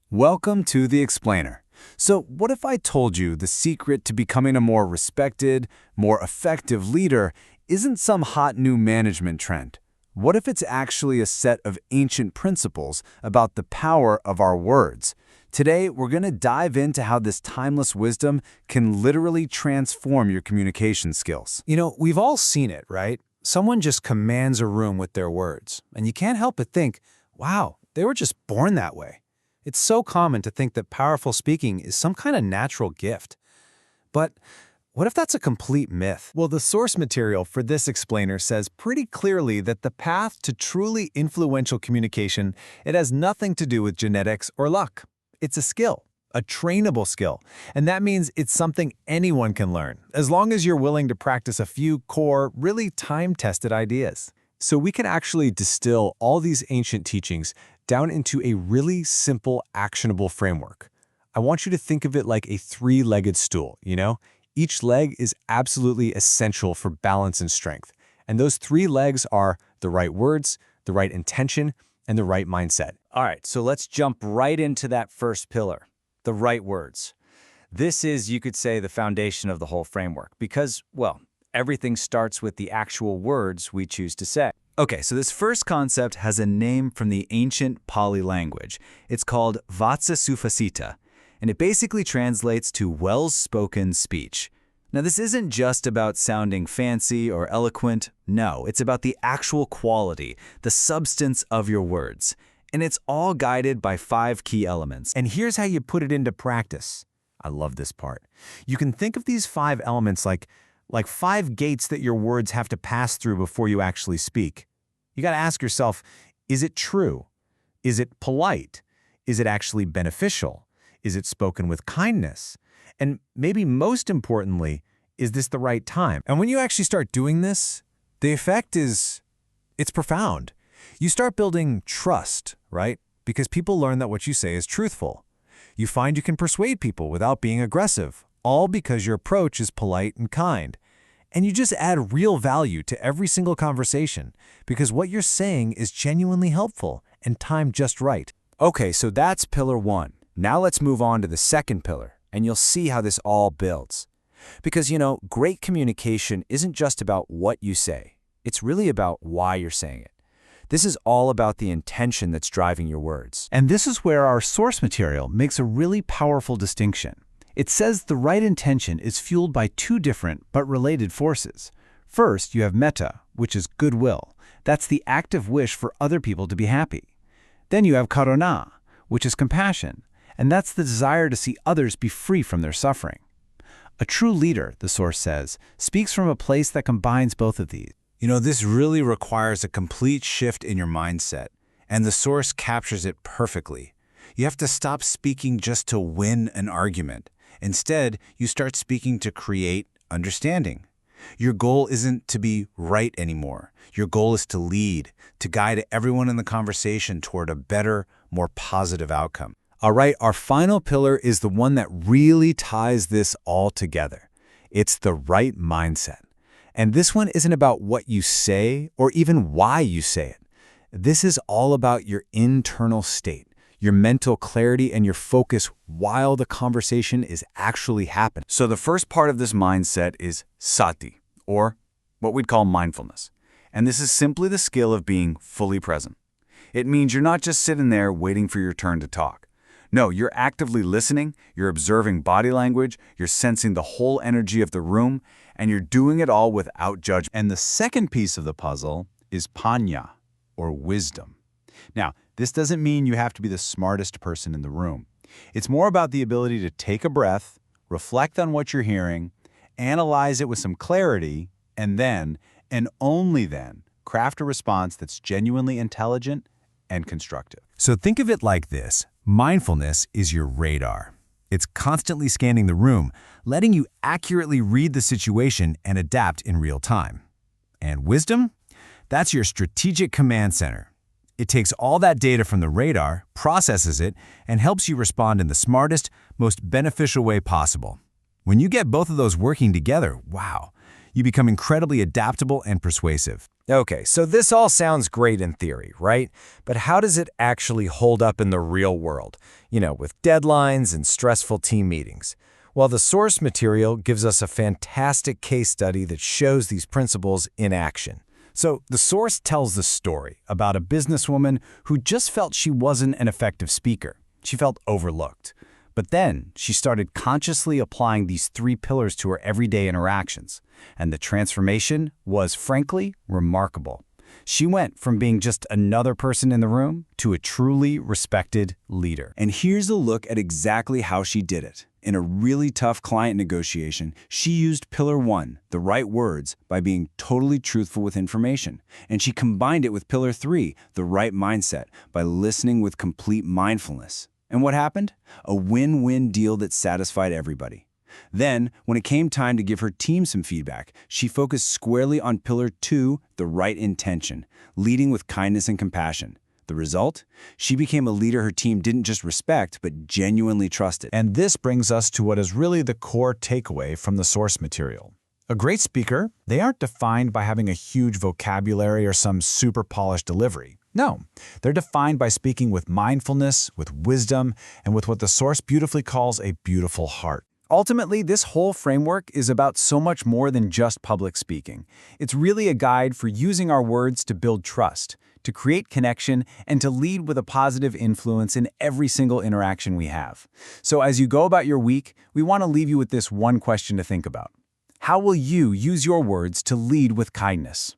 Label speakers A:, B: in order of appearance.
A: Welcome to the Explainer. So, what if I told you the secret to becoming a more respected, more effective leader isn't some hot new management trend? What if it's actually a set of ancient principles about the power of our words? Today, we're going to dive into how this timeless wisdom can literally transform your communication skills.
B: We've all seen it, right? Someone just commands a room with their words, and you can't help but think, wow, they were just born that way. It's so common to think that powerful speaking is some kind of natural gift. But what if that's a complete myth?
C: Well, the source material for this explainer says pretty clearly that the path to truly influential communication, it has nothing to do with genetics or luck. It's a skill, a trainable skill, and that means it's something anyone can learn, as long as you're willing to practice a few core, really time-tested ideas. So we can actually distill all these ancient teachings down into a really simple, actionable framework. I want you to think of it like a three-legged stool, Each leg is absolutely essential for balance and strength. And those three legs are the right words, the right intention, and the right mindset.
A: All right, so let's jump right into that first pillar, the right words. This is, you could say, the foundation of the whole framework because, well, everything starts with the actual words we choose to say. Okay, so this first concept has a name from the ancient Pali language. It's called Vatsa Sufasita, and it basically translates to well-spoken speech. Now, this isn't just about sounding fancy or eloquent. No, it's about the actual quality, the substance of your words. And it's all guided by 5 key elements.
C: And here's how you put it into practice. I love this part. You can think of these 5 elements like 5 gates that your words have to pass through before you actually speak. You got to ask yourself, is it true? Is it polite? Is it actually beneficial? Is it spoken with kindness? And maybe most importantly, is this the right time? And when you actually start doing this, the effect it's profound. You start building trust, right? Because people learn that what you say is truthful. You find you can persuade people without being aggressive, all because your approach is polite and kind. And you just add real value to every single conversation because what you're saying is genuinely helpful and timed just right.
A: Okay, so that's pillar 1. Now let's move on to the second pillar, and you'll see how this all builds. Because, great communication isn't just about what you say. It's really about why you're saying it. This is all about the intention that's driving your words.
B: And this is where our source material makes a really powerful distinction. It says the right intention is fueled by 2 different but related forces. First, you have metta, which is goodwill. That's the active wish for other people to be happy. Then you have karuna, which is compassion, and that's the desire to see others be free from their suffering. A true leader, the source says, speaks from a place that combines both of these.
A: This really requires a complete shift in your mindset, and the source captures it perfectly. You have to stop speaking just to win an argument. Instead, you start speaking to create understanding. Your goal isn't to be right anymore. Your goal is to lead, to guide everyone in the conversation toward a better, more positive outcome. All right, our final pillar is the one that really ties this all together. It's the right mindset. And this one isn't about what you say or even why you say it. This is all about your internal state, your mental clarity, and your focus while the conversation is actually happening. So the first part of this mindset is sati, or what we'd call mindfulness. And this is simply the skill of being fully present. It means you're not just sitting there waiting for your turn to talk. No, you're actively listening, you're observing body language, you're sensing the whole energy of the room, and you're doing it all without judgment.
B: And the second piece of the puzzle is panya, or wisdom. Now, this doesn't mean you have to be the smartest person in the room. It's more about the ability to take a breath, reflect on what you're hearing, analyze it with some clarity, and then, and only then, craft a response that's genuinely intelligent and constructive.
C: So think of it like this. Mindfulness is your radar. It's constantly scanning the room, letting you accurately read the situation and adapt in real time. And wisdom? That's your strategic command center. It takes all that data from the radar, processes it, and helps you respond in the smartest, most beneficial way possible. When you get both of those working together, wow,
A: You become incredibly adaptable and persuasive.
C: Okay, so this all sounds great in theory, right? But how does it actually hold up in the real world? With deadlines and stressful team meetings. Well, the source material gives us a fantastic case study that shows these principles in action.
B: So the source tells the story about a businesswoman who just felt she wasn't an effective speaker. She felt overlooked. But then she started consciously applying these 3 pillars to her everyday interactions. And the transformation was, frankly, remarkable. She went from being just another person in the room to a truly respected leader.
A: And here's a look at exactly how she did it. In a really tough client negotiation, she used Pillar 1, the right words, by being totally truthful with information. And she combined it with Pillar 3, the right mindset, by listening with complete mindfulness. And what happened? A win-win deal that satisfied everybody. Then, when it came time to give her team some feedback, she focused squarely on Pillar 2, the right intention, leading with kindness and compassion. The result? She became a leader her team didn't just respect, but genuinely trusted.
B: And this brings us to what is really the core takeaway from the source material. A great speaker, they aren't defined by having a huge vocabulary or some super polished delivery. No, they're defined by speaking with mindfulness, with wisdom, and with what the source beautifully calls a beautiful heart. Ultimately, this whole framework is about so much more than just public speaking. It's really a guide for using our words to build trust, to create connection, and to lead with a positive influence in every single interaction we have. So as you go about your week, we want to leave you with this one question to think about. How will you use your words to lead with kindness?